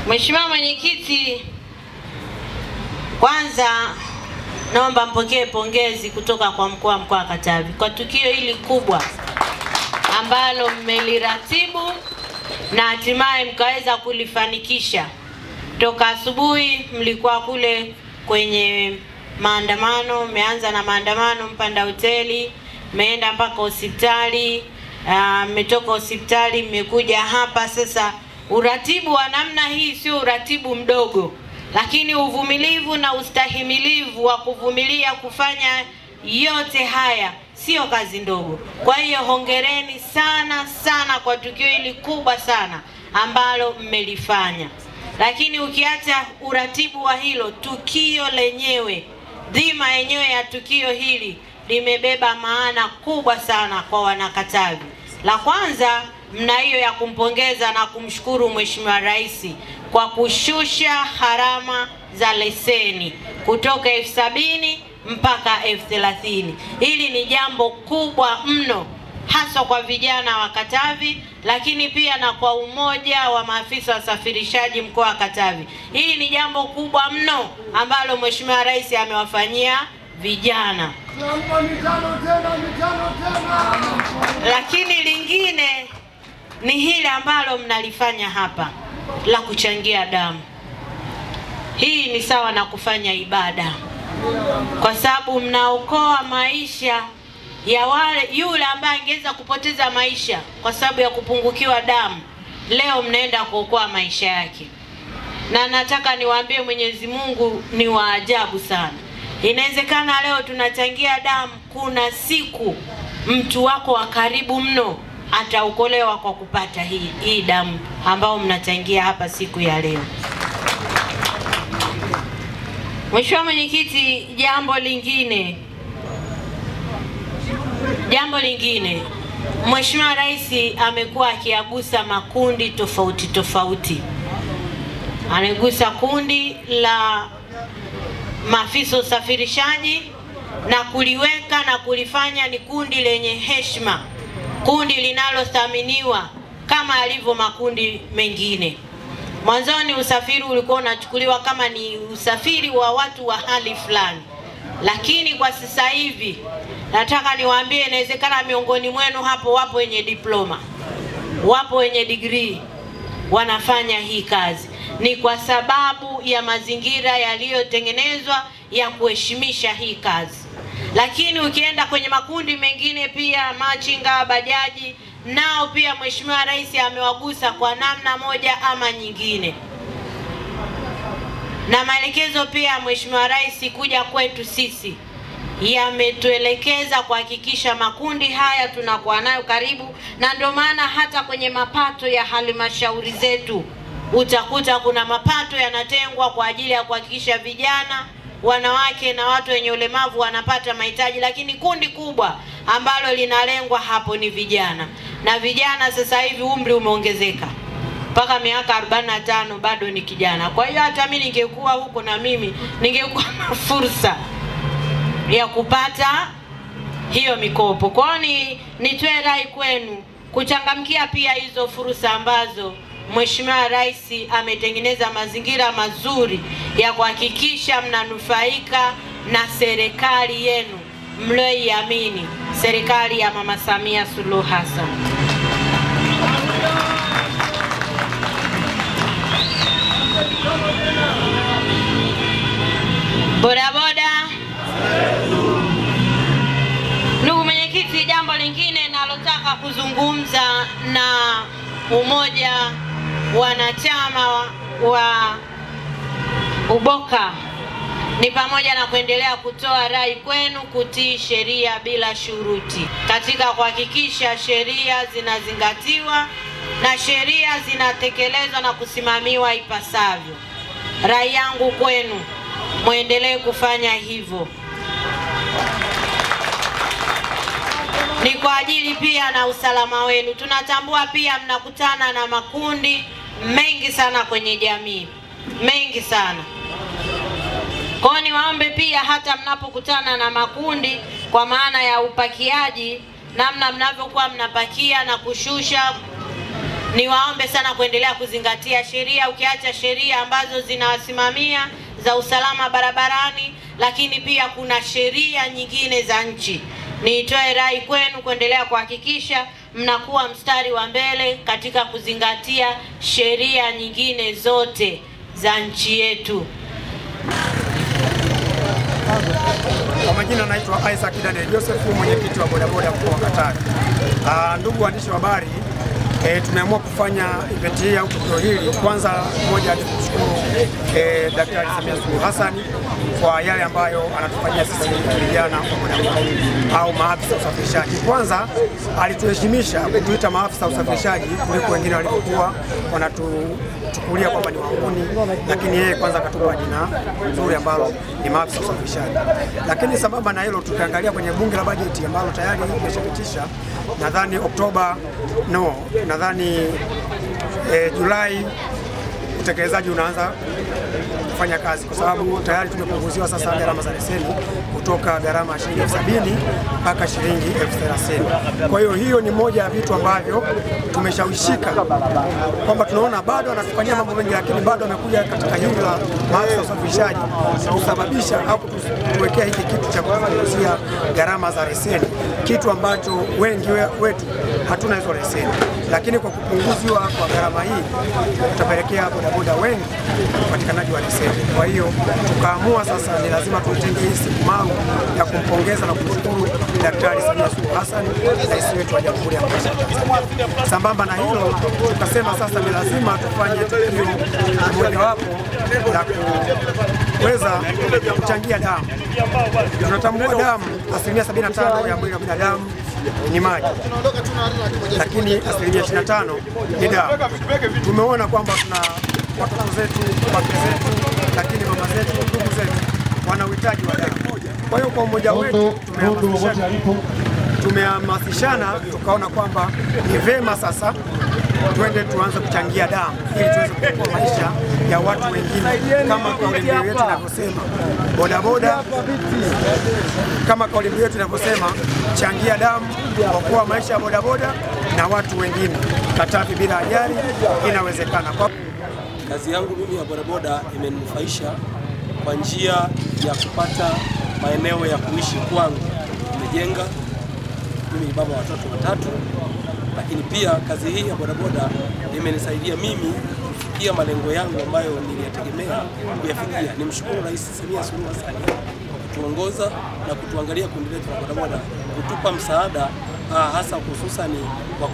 Mheshimiwa Mwenyekiti, kwanza naomba mpokee pongezi kutoka kwa mkuu wa mkoa wa Katavi kwa tukio hili kubwa ambalo mmeliratibu na hatimaye mkaweza kulifanikisha. Toka asubuhi mlikuwa kule kwenye maandamano, mmeanza na maandamano, mpanda hoteli, mmeenda mpaka hospitali, mmetoka hospitali mmekuja hapa. Sasa uratibu wa namna hii sio uratibu mdogo, lakini uvumilivu na ustahimilivu wa kuvumilia kufanya yote haya sio kazi ndogo. Kwa hiyo hongereni sana sana kwa tukio hili kubwa sana ambalo mmelifanya. Lakini ukiacha uratibu wa hilo, tukio lenyewe, dhima yenyewe ya tukio hili limebeba maana kubwa sana kwa wanakatavi. La kwanza, mna hiyo ya kumpongeza na kumshukuru Mheshimiwa Rais kwa kushusha gharama za leseni kutoka 70,000 mpaka 30,000. Hili ni jambo kubwa mno hasa kwa vijana wa Katavi, lakini pia na kwa umoja wa maafisa wa usafirishaji mkoa wa Katavi. Hili ni jambo kubwa mno ambalo Mheshimiwa Rais amewafanyia vijana. Lakini lingine ni hili ambalo mnalifanya hapa la kuchangia damu. Hii ni sawa na kufanya ibada, kwa sababu mnaokoa maisha ya yule ambaye angeweza kupoteza maisha kwa sababu ya kupungukiwa damu. Leo mnaenda kuokoa maisha yake. Na nataka niwaambie Mwenyezi Mungu ni wa ajabu sana. Inawezekana leo tunachangia damu, kuna siku mtu wako wa karibu mno ataokolewa kwa kupata hii damu ambao mnachangia hapa siku ya leo. Mheshimiwa Mwenyekiti, jambo lingine, Mheshimiwa Rais amekuwa akiagusa makundi tofauti tofauti. Anagusa kundi la maafisa usafirishaji na kuliweka na kulifanya ni kundi lenye heshima, kundi linalothaminiwa kama alivyo makundi mengine. Mwanzoni usafiri ulikuwa unachukuliwa kama ni usafiri wa watu wa hali fulani, lakini kwa sasa hivi nataka niwaambie inawezekana miongoni mwenu hapo wapo wenye diploma, wapo wenye degree wanafanya hii kazi. Ni kwa sababu ya mazingira yaliyotengenezwa ya kuheshimisha hii kazi. Lakini ukienda kwenye makundi mengine pia, machinga, bajaji, nao pia Mheshimiwa Rais amewagusa kwa namna moja ama nyingine. Na maelekezo pia Mheshimiwa Rais kuja kwetu sisi yametuelekeza kuhakikisha makundi haya tunakuwa nayo karibu, na ndio maana hata kwenye mapato ya halmashauri zetu utakuta kuna mapato yanatengwa kwa ajili ya kuhakikisha vijana, wanawake na watu wenye ulemavu wanapata mahitaji, lakini kundi kubwa ambalo linalengwa hapo ni vijana. Na vijana sasa hivi umri umeongezeka mpaka miaka 45 bado ni kijana. Kwa hiyo hata mimi ningekuwa huko na mimi ningekuwa na fursa ya kupata hiyo mikopo. Kwa hiyo nitoe rai kwenu kuchangamkia pia hizo fursa ambazo Mheshimiwa Rais ametengeneza mazingira mazuri ya kuhakikisha mnanufaika na serikali yenu mlioiamini, serikali ya Mama Samia Suluhu Hassan. Bodaboda. Ndugu Mwenyekiti, jambo lingine nalotaka kuzungumza na umoja wanachama wa Uboka ni pamoja na kuendelea kutoa rai kwenu kutii sheria bila shuruti katika kuhakikisha sheria zinazingatiwa na sheria zinatekelezwa na kusimamiwa ipasavyo. Rai yangu kwenu, muendelee kufanya hivyo. Ni kwa ajili pia na usalama wenu. Tunatambua pia mnakutana na makundi mengi sana kwenye jamii, mengi sana. Kwa hiyo niwaombe pia hata mnapokutana na makundi kwa maana ya upakiaji, namna mnavyokuwa mnapakia na kushusha. Niwaombe sana kuendelea kuzingatia sheria, ukiacha sheria ambazo zinawasimamia za usalama barabarani, lakini pia kuna sheria nyingine za nchi. Niitoe rai kwenu kuendelea kuhakikisha mnakuwa mstari wa mbele katika kuzingatia sheria nyingine zote za nchi yetu. Kwa majina naitwa Isaac Daniel Joseph, mwenyekiti wa bodaboda mkoa wa Katavi. Ndugu waandishi wa habari, tumeamua kufanya event hii au tukio hili. Kwanza moja, tunashukuru Daktari Samia Suluhu Hassan kwa yale ambayo anatufanyia sisi vijana wa bodaboda au maafisa usafirishaji. Kwanza alituheshimisha kutuita maafisa usafirishaji kuliko wengine waliokuwa wanatuchukulia kwamba ni wahuni, lakini yeye kwanza akatupa jina nzuri ambalo ni maafisa usafirishaji. Lakini sambamba na hilo, tukiangalia kwenye bunge la bajeti ambalo tayari limeshapitisha, nadhani Julai utekelezaji unaanza kufanya kazi, kwa sababu tayari tumepunguziwa sasa gharama za leseni kutoka gharama ya shilingi 70,000 mpaka shilingi 30,000. Kwa hiyo ni moja ya vitu ambavyo tumeshawishika kwamba tunaona bado anatufanyia mambo mengi, lakini bado amekuja katika hili la maafisa usafirishaji kusababisha au kutuwekea hiki kitu cha kupunguzia gharama za leseni, kitu ambacho wengi wetu hatuna hizo leseni, lakini kwa kupunguziwa kwa gharama hii tutapelekea bodaboda wengi upatikanaji wa leseni. Kwa hiyo tukaamua sasa ni lazima tutenge hii siku maalum ya kumpongeza na kumshukuru Daktari Samia Suluhu Hassan, rais wetu wa Jamhuri ya Muungano wa Tanzania. Sambamba na hilo, tukasema sasa ni lazima tufanye tukio mojawapo la kuweza kuchangia damu. Tunatambua damu, asilimia 75 ya mwili wa binadamu ni maji, lakini asilimia 25 ni damu. Tumeona kwamba tuna watoto zetu, wake zetu, lakini mama zetu, ndugu zetu wana uhitaji wa damu. Kwa hiyo kwa umoja wetu tumehamasishana, tukaona kwamba ni vema sasa twende tuanze kuchangia damu ili tuweze kuokoa maisha ya watu wengine, kama kauli mbiu yetu inavyosema bodaboda, kama kauli mbiu yetu inavyosema changia damu, okoa maisha ya bodaboda na watu wengine. Katavi bila ajali inawezekana. Kazi yangu mimi ya bodaboda imeninufaisha kwa njia ya kupata maeneo ya kuishi kwangu. Nimejenga, mimi ni baba wa watoto 3, lakini pia kazi hii ya bodaboda imenisaidia mimi kufikia malengo yangu ambayo niliyategemea kuyafikia. Nimshukuru Rais Samia Suluhu Hassan kwa kutuongoza na kutuangalia kundi letu la bodaboda, kutupa msaada hasa hususani wa